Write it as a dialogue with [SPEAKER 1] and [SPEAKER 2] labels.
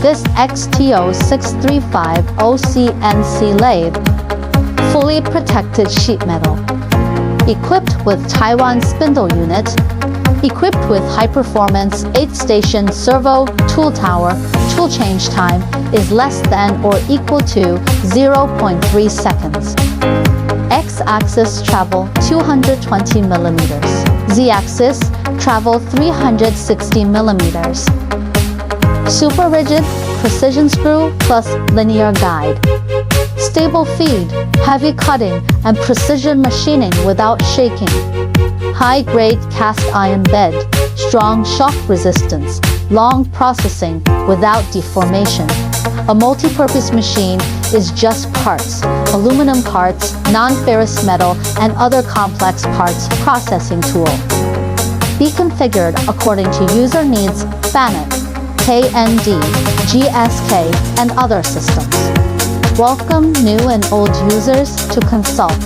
[SPEAKER 1] This XT06-350 CNC Lathe, fully protected sheet metal, equipped with Taiwan spindle unit, equipped with high-performance 8-station servo tool tower. Tool change time is less than or equal to 0.3 seconds. X-axis travel 220 millimeters. Z-axis travel 360 millimeters. Super rigid precision screw plus linear guide. Stable feed, heavy cutting, and precision machining without shaking. High-grade cast iron bed, strong shock resistance, long processing without deformation. A multi-purpose machine is just parts, aluminum parts, non-ferrous metal, and other complex parts processing tool. Be configured according to user needs, FANUC, KND, GSK, and other systems. Welcome new and old users to consult.